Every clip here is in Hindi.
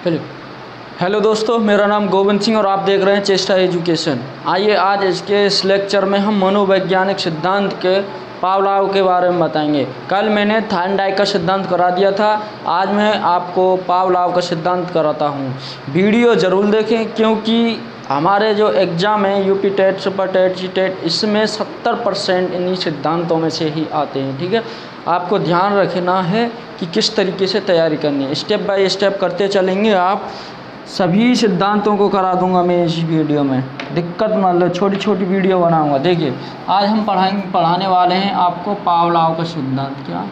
चलिए। हेलो दोस्तों, मेरा नाम गोविंद सिंह और आप देख रहे हैं चेष्टा एजुकेशन। आइए आज इसके इस लेक्चर में हम मनोवैज्ञानिक सिद्धांत के पावलोव के बारे में बताएंगे। कल मैंने थायरनडाइक का सिद्धांत करा दिया था, आज मैं आपको पावलोव का सिद्धांत कराता हूँ। वीडियो ज़रूर देखें क्योंकि हमारे जो एग्ज़ाम है UP TET, super TET, C TET, इसमें 70% इन्हीं सिद्धांतों में से ही आते हैं। ठीक है, आपको ध्यान रखना है कि किस तरीके से तैयारी करनी है। स्टेप बाय स्टेप करते चलेंगे। आप सभी सिद्धांतों को करा दूंगा मैं इस वीडियो में, दिक्कत मतलब छोटी छोटी वीडियो बनाऊंगा। देखिए आज हम पढ़ाने वाले हैं आपको पावलोव का सिद्धांत। क्या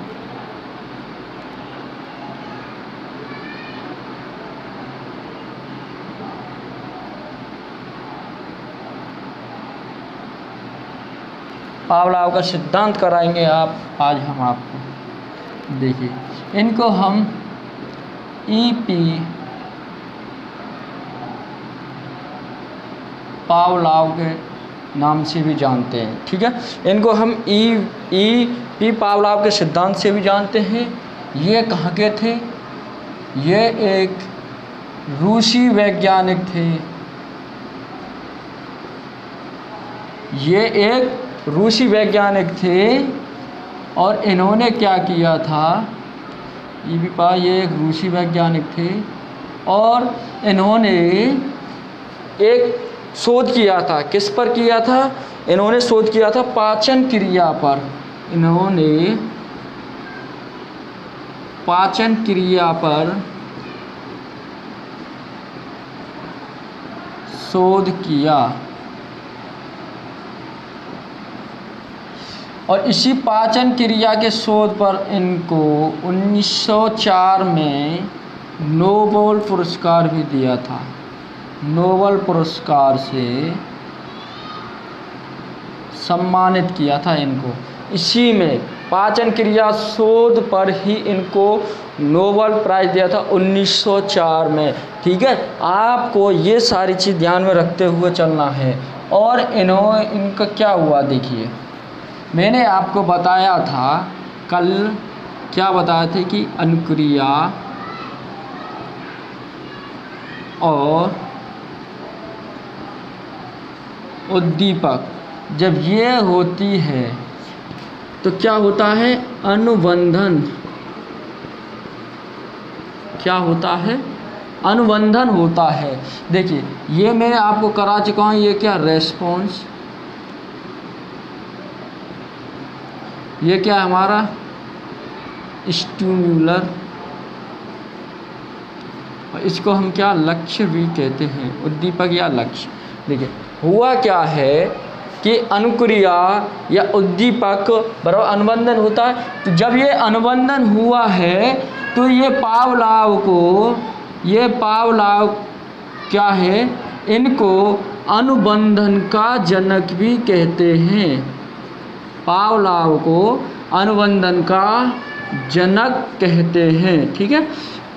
पावलोव का सिद्धांत कराएंगे आज हम आपको। देखिए इनको हम ईपी पावलोव के नाम से भी जानते हैं। ठीक है, इनको हम ईपी पावलोव के सिद्धांत से भी जानते हैं। ये कहाँ के थे? ये एक रूसी वैज्ञानिक थे। ये एक रूसी वैज्ञानिक थे और इन्होंने क्या किया था? ये एक रूसी वैज्ञानिक थे और इन्होंने एक शोध किया था। किस पर किया था? इन्होंने शोध किया था पाचन क्रिया पर। इन्होंने पाचन क्रिया पर शोध किया और इसी पाचन क्रिया के शोध पर इनको 1904 में नोबेल पुरस्कार भी दिया था। नोबेल पुरस्कार से सम्मानित किया था इनको। इसी में पाचन क्रिया शोध पर ही इनको नोबेल प्राइज़ दिया था 1904 में। ठीक है, आपको ये सारी चीज़ ध्यान में रखते हुए चलना है। और इनका क्या हुआ देखिए, मैंने आपको बताया था कल, क्या बताया था कि अनुक्रिया और उद्दीपक जब ये होती है तो क्या होता है? अनुबंधन। क्या होता है? अनुबंधन होता है। देखिए ये मैं आपको करा चुका हूँ। ये क्या? रेस्पॉन्स। ये क्या है हमारा? स्टिमुलर। और इसको हम क्या? लक्ष्य भी कहते हैं, उद्दीपक या लक्ष्य। देखिए हुआ क्या है कि अनुक्रिया या उद्दीपक बराबर अनुबंधन होता है। तो जब ये अनुबंधन हुआ है तो ये पावलोव क्या है? इनको अनुबंधन का जनक भी कहते हैं। पावलोव को अनुबंधन का जनक कहते हैं। ठीक है,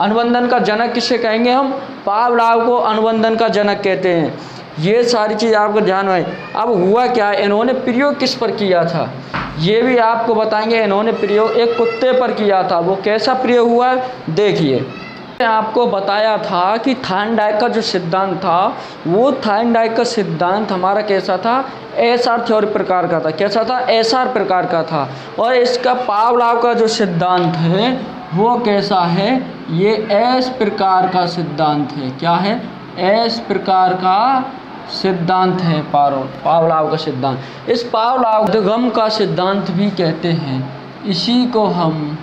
अनुबंधन का जनक किसे कहेंगे हम? पावलोव को अनुबंधन का जनक कहते हैं। ये सारी चीज़ आपको ध्यान में। अब हुआ क्या? इन्होंने प्रयोग किस पर किया था ये भी आपको बताएंगे। इन्होंने प्रयोग एक कुत्ते पर किया था। वो कैसा प्रयोग हुआ देखिए। मैंने आपको बताया था कि थायरनडाइक का जो सिद्धांत था, वो थायरनडाइक का सिद्धांत हमारा कैसा था? एसआर थ्योरी प्रकार का था। कैसा था? एसआर प्रकार का था। और इसका पावलोव का जो सिद्धांत है वो कैसा है? ये एस प्रकार का सिद्धांत है। क्या है? एस प्रकार का सिद्धांत है पावलोव का सिद्धांत। इस पावलोव उद्गम का सिद्धांत भी कहते हैं। इसी को हम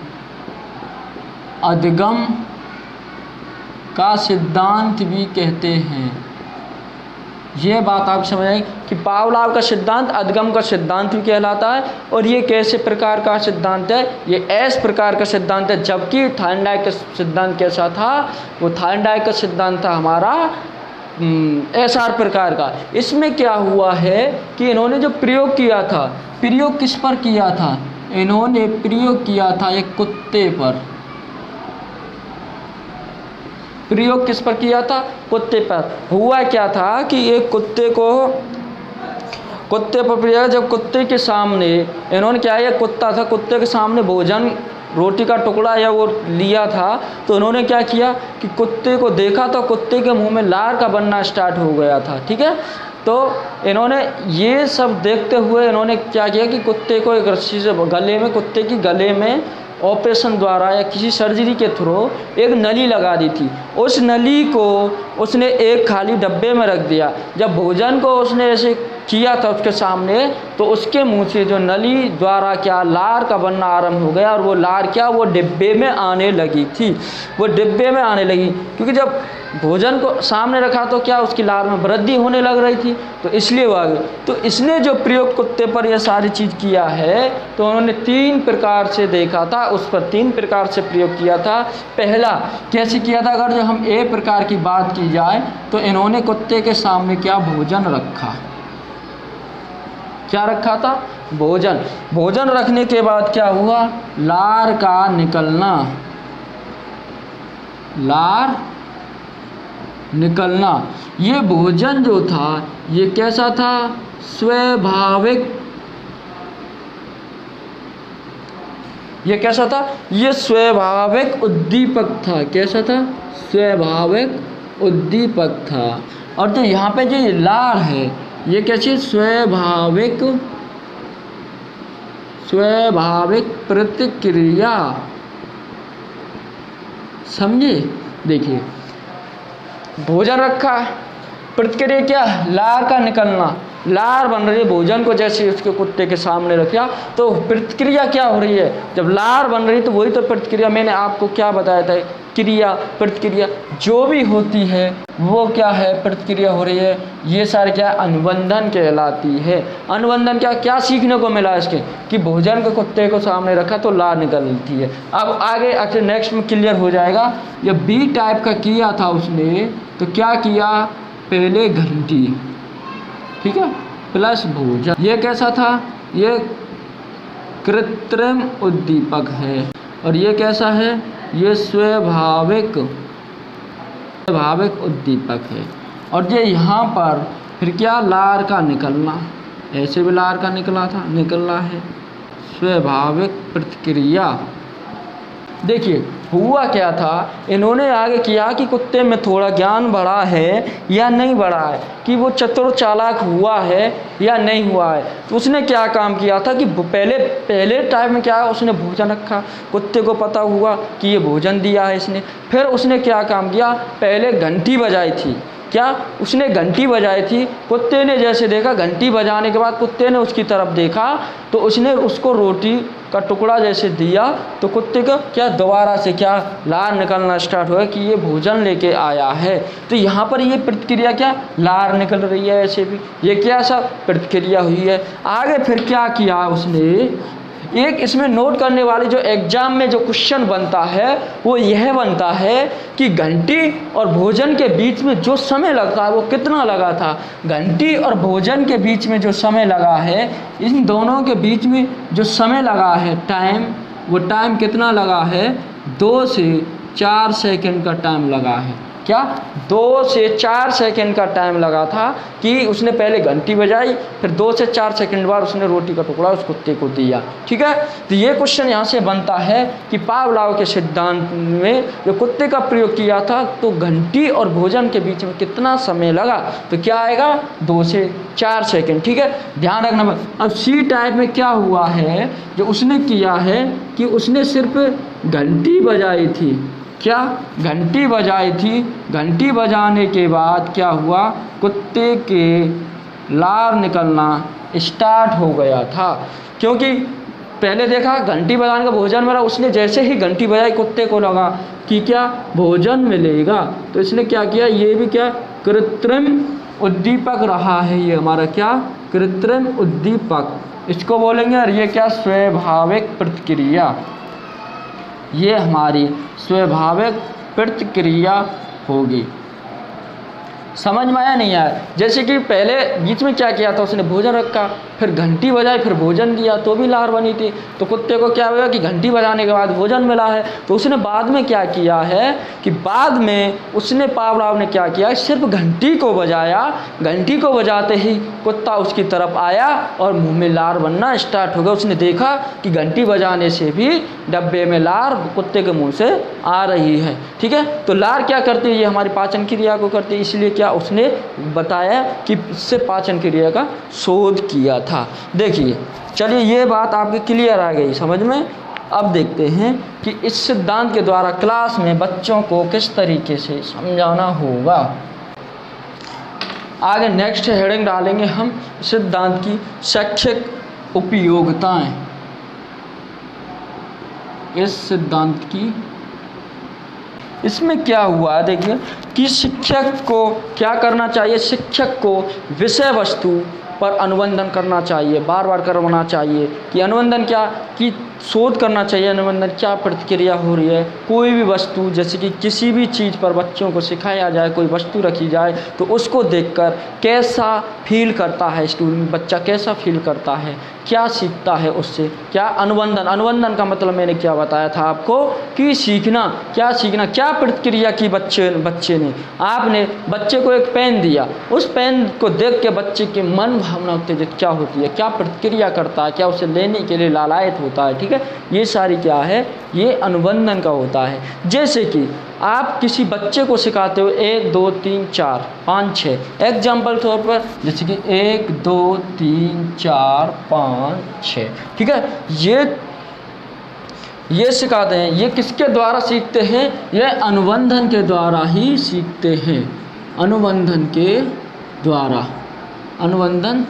उद्गम का सिद्धांत भी कहते हैं। ये बात आप समझ आए कि पावलोव का सिद्धांत उद्गम का सिद्धांत भी कहलाता है। और ये कैसे प्रकार का सिद्धांत है? ये एस प्रकार का सिद्धांत है। जबकि थायरनडाइक का सिद्धांत कैसा था? वो थायरनडाइक का सिद्धांत था हमारा एसआर प्रकार का। इसमें क्या हुआ है कि इन्होंने जो प्रयोग किया था, प्रयोग किस पर किया था? इन्होंने प्रयोग किया था एक कुत्ते पर। प्रयोग किस पर किया था? कुत्ते पर। हुआ क्या था कि एक कुत्ते पर प्रयोग, जब कुत्ते के सामने इन्होंने क्या, ये कुत्ता था, कुत्ते के सामने भोजन रोटी का टुकड़ा या वो लिया था, तो उन्होंने क्या किया कि कुत्ते को देखा तो कुत्ते के मुंह में लार का बनना स्टार्ट हो गया था। ठीक है, तो इन्होंने ये सब देखते हुए इन्होंने क्या किया कि कुत्ते को एक रस्सी से गले में, कुत्ते की गले में ऑपरेशन द्वारा या किसी सर्जरी के थ्रू एक नली लगा दी थी। उस नली को उसने एक खाली डब्बे में रख दिया। जब भोजन को उसने ऐसे किया था उसके सामने, तो उसके मुंह से जो नली द्वारा क्या लार का बनना आरंभ हो गया, और वो लार क्या वो डिब्बे में आने लगी थी, वो डिब्बे में आने लगी, क्योंकि जब भोजन को सामने रखा तो क्या उसकी लार में वृद्धि होने लग रही थी, तो इसलिए वो आ गई। तो इसने जो प्रयोग कुत्ते पर यह सारी चीज़ किया है, तो उन्होंने 3 प्रकार से देखा था, उस पर 3 प्रकार से प्रयोग किया था। पहला कैसे किया था, अगर जो हम ए प्रकार की बात की जाए, तो इन्होंने कुत्ते के सामने क्या भोजन रखा, क्या रखा था, भोजन। भोजन रखने के बाद क्या हुआ, लार का निकलना, लार निकलना। ये भोजन जो था ये कैसा था, स्वाभाविक, ये कैसा था, ये स्वाभाविक उद्दीपक था। कैसा था, स्वाभाविक उद्दीपक था। और जो यहाँ पे जो ये लार है ये कैसी, स्वाभाविक, स्वाभाविक प्रतिक्रिया, समझे। देखिए भोजन रखा, प्रतिक्रिया क्या, लार का निकलना, लार बन रही है भोजन को जैसे उसके कुत्ते के सामने रखा, तो प्रतिक्रिया क्या हो रही है, जब लार बन रही तो वही तो प्रतिक्रिया, मैंने आपको क्या बताया था, क्रिया प्रतिक्रिया जो भी होती है वो क्या है, प्रतिक्रिया हो रही है। ये सारे क्या अनुबंधन कहलाती है। अनुबंधन क्या क्या सीखने को मिला इसके, कि भोजन को कुत्ते को सामने रखा तो लार निकलती है। अब आगे अच्छा नेक्स्ट में क्लियर हो जाएगा। ये बी टाइप का किया था उसने, तो क्या किया, पहले घंटी, ठीक है, प्लस भोजन। ये कैसा था, ये कृत्रिम उद्दीपक है, और ये कैसा है, ये स्वाभाविक उद्दीपक है। और ये यहाँ पर फिर क्या, लार का निकलना, ऐसे भी लार का निकलना है, स्वाभाविक प्रतिक्रिया। देखिए हुआ क्या था, इन्होंने आगे किया कि कुत्ते में थोड़ा ज्ञान बढ़ा है या नहीं बढ़ा है, कि वो चतुर चालाक हुआ है या नहीं हुआ है। तो उसने क्या काम किया था कि पहले टाइम में क्या, उसने भोजन रखा, कुत्ते को पता हुआ कि ये भोजन दिया है इसने। फिर उसने क्या काम किया, पहले घंटी बजाई थी, क्या उसने घंटी बजाई थी। कुत्ते ने जैसे देखा, घंटी बजाने के बाद कुत्ते ने उसकी तरफ देखा, तो उसने उसको रोटी का टुकड़ा जैसे दिया, तो कुत्ते का क्या दोबारा से क्या लार निकलना स्टार्ट हुआ कि ये भोजन लेके आया है। तो यहाँ पर ये प्रतिक्रिया क्या, लार निकल रही है, ऐसे भी ये क्या सब प्रतिक्रिया हुई है। आगे फिर क्या किया उसने, एक इसमें नोट करने वाली जो एग्जाम में जो क्वेश्चन बनता है वो यह बनता है कि घंटी और भोजन के बीच में जो समय लगता है वो कितना लगा था। घंटी और भोजन के बीच में जो समय लगा है, इन दोनों के बीच में जो समय लगा है टाइम, वो टाइम कितना लगा है, 2 से 4 सेकंड का टाइम लगा है। क्या 2 से 4 सेकंड का टाइम लगा था कि उसने पहले घंटी बजाई, फिर 2 से 4 सेकंड बाद उसने रोटी का टुकड़ा उस कुत्ते को दिया। ठीक है, तो ये क्वेश्चन यहाँ से बनता है कि पावलोव के सिद्धांत में जो कुत्ते का प्रयोग किया था, तो घंटी और भोजन के बीच में कितना समय लगा, तो क्या आएगा, 2 से 4 सेकंड। ठीक है, ध्यान रखना। अब सी टाइप में क्या हुआ है, जो उसने किया है कि उसने सिर्फ घंटी बजाई थी, क्या घंटी बजाई थी, घंटी बजाने के बाद क्या हुआ, कुत्ते के लार निकलना स्टार्ट हो गया था। क्योंकि पहले देखा घंटी बजाने का भोजन मिला, उसने जैसे ही घंटी बजाई कुत्ते को लगा कि क्या भोजन मिलेगा, तो इसने क्या किया, ये भी क्या कृत्रिम उद्दीपक रहा है, ये हमारा क्या कृत्रिम उद्दीपक इसको बोलेंगे। और ये क्या स्वाभाविक प्रतिक्रिया, ये हमारी स्वाभाविक प्रतिक्रिया होगी। समझ में आया नहीं आया। जैसे कि पहले बीच में क्या किया था, उसने भोजन रखा, फिर घंटी बजाई, फिर भोजन दिया तो भी लार बनी थी। तो कुत्ते को क्या हुआ कि घंटी बजाने के बाद भोजन मिला है। तो उसने बाद में क्या किया है कि बाद में उसने पावलाव ने क्या किया, सिर्फ घंटी को बजाया। घंटी को बजाते ही कुत्ता उसकी तरफ आया और मुंह में लार बनना स्टार्ट हो गया। उसने देखा कि घंटी बजाने से भी डब्बे में लार कुत्ते के मुंह से आ रही है। ठीक है, तो लार क्या करती है, ये हमारी पाचन क्रिया को करती है। इसलिए क्या उसने बताया कि इससे पाचन क्रिया का शोध किया था। देखिए, चलिए ये बात आपके क्लियर आ गई समझ में। अब देखते हैं कि इस सिद्धांत के द्वारा क्लास में बच्चों को किस तरीके से समझाना होगा। आगे नेक्स्ट हेडिंग डालेंगे हम सिद्धांत की शैक्षिक उपयोगिताएं। इस सिद्धांत की इसमें क्या हुआ देखिए कि शिक्षक को क्या करना चाहिए, शिक्षक को विषय वस्तु पर अनुबंधन करना चाहिए, बार बार करवाना चाहिए कि अनुबंधन क्या कि शोध करना चाहिए, अनुबंधन क्या प्रतिक्रिया हो रही है। कोई भी वस्तु जैसे कि किसी भी चीज़ पर बच्चों को सिखाया जाए, कोई वस्तु रखी जाए तो उसको देखकर कैसा फील करता है स्टूडेंट, बच्चा कैसा फील करता है, क्या सीखता है उससे, क्या अनुबंधन। अनुबंधन का मतलब मैंने क्या बताया था आपको कि सीखना, क्या सीखना, क्या प्रतिक्रिया की बच्चे ने। आपने बच्चे को एक पेन दिया, उस पेन को देख के बच्चे की मन भावना उत्तेजित क्या होती है, क्या प्रतिक्रिया करता है, क्या उसे लेने के लिए लालायित होता है। ठीक है, ये सारी क्या है, ये अनुबंधन का होता है। जैसे कि आप किसी बच्चे को सिखाते हो 1 2 3 4 5 6 एग्जाम्पल तौर पर, जैसे कि 1 2 3 4 5 6। ठीक है, ये सिखाते हैं। ये किसके द्वारा सीखते हैं, ये अनुबंधन के द्वारा ही सीखते हैं। अनुबंधन के द्वारा, अनुबंधन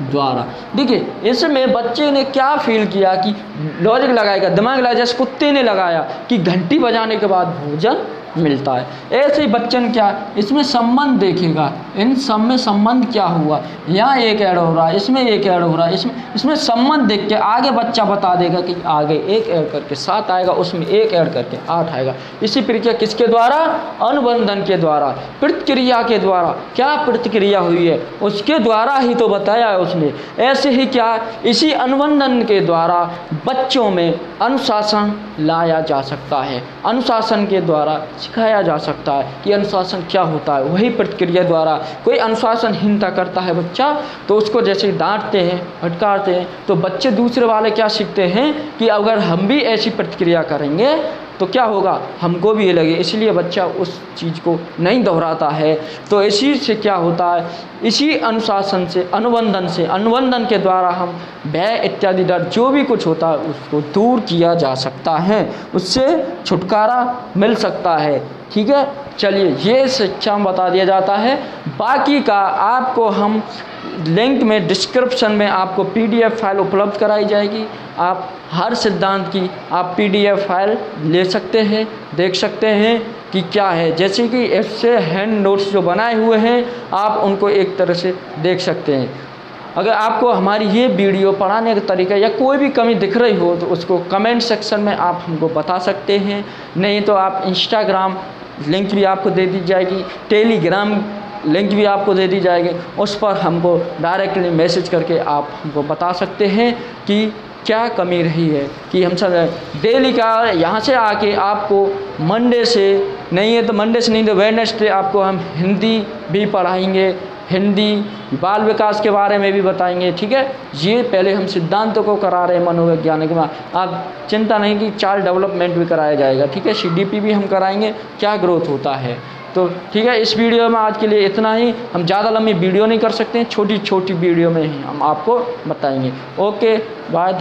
द्वारा। देखिए, इसमें बच्चे ने क्या फील किया कि लॉजिक लगाएगा, दिमाग लगाया, जैसे कुत्ते ने लगाया कि घंटी बजाने के बाद भोजन मिलता है। ऐसे ही बच्चन क्या इसमें संबंध देखेगा, इन सब में संबंध क्या हुआ, यहाँ एक ऐड हो रहा है, इसमें एक ऐड हो रहा है, इसमें संबंध देख के आगे बच्चा बता देगा कि आगे एक ऐड करके 7 आएगा, उसमें एक ऐड करके 8 आएगा। इसी प्रक्रिया किसके द्वारा, अनुबंधन के द्वारा, प्रतिक्रिया के द्वारा। क्या प्रतिक्रिया हुई है उसके द्वारा ही तो बताया है उसने। ऐसे ही क्या इसी अनुबंधन के द्वारा बच्चों में अनुशासन लाया जा सकता है, अनुशासन के द्वारा सिखाया जा सकता है कि अनुशासन क्या होता है। वही प्रतिक्रिया द्वारा कोई अनुशासनहीनता करता है बच्चा तो उसको जैसे डांटते हैं, फटकारते हैं, तो बच्चे दूसरे वाले क्या सीखते हैं कि अगर हम भी ऐसी प्रतिक्रिया करेंगे तो क्या होगा, हमको भी ये लगे। इसलिए बच्चा उस चीज़ को नहीं दोहराता है। तो इसी से क्या होता है, इसी अनुशासन से, अनुबंधन के द्वारा हम भय इत्यादि डर जो भी कुछ होता है उसको दूर किया जा सकता है, उससे छुटकारा मिल सकता है। ठीक है, चलिए ये शिक्षा में बता दिया जाता है। बाकी का आपको हम लिंक में डिस्क्रिप्शन में आपको PDF फाइल उपलब्ध कराई जाएगी। आप हर सिद्धांत की आप PDF फाइल ले सकते हैं, देख सकते हैं कि क्या है। जैसे कि इससे हैंड नोट्स जो बनाए हुए हैं आप उनको एक तरह से देख सकते हैं। अगर आपको हमारी ये वीडियो पढ़ाने का तरीका या कोई भी कमी दिख रही हो तो उसको कमेंट सेक्शन में आप हमको बता सकते हैं। नहीं तो आप इंस्टाग्राम लिंक भी आपको दे दी जाएगी, टेलीग्राम लिंक भी आपको दे दी जाएगी, उस पर हमको डायरेक्टली मैसेज करके आप हमको बता सकते हैं कि क्या कमी रही है। कि हम सब डेली का यहाँ से आके आपको मंडे से नहीं तो वेडनेसडे आपको हम हिंदी भी पढ़ाएंगे, हिंदी बाल विकास के बारे में भी बताएंगे। ठीक है, ये पहले हम सिद्धांतों को करा रहे हैं मनोवैज्ञानिक में, आप चिंता नहीं कि चाइल्ड डेवलपमेंट भी कराया जाएगा। ठीक है, CDP भी हम कराएंगे, क्या ग्रोथ होता है। तो ठीक है, इस वीडियो में आज के लिए इतना ही। हम ज़्यादा लंबी वीडियो नहीं कर सकते हैं, छोटी छोटी वीडियो में ही हम आपको बताएंगे। Okay bye.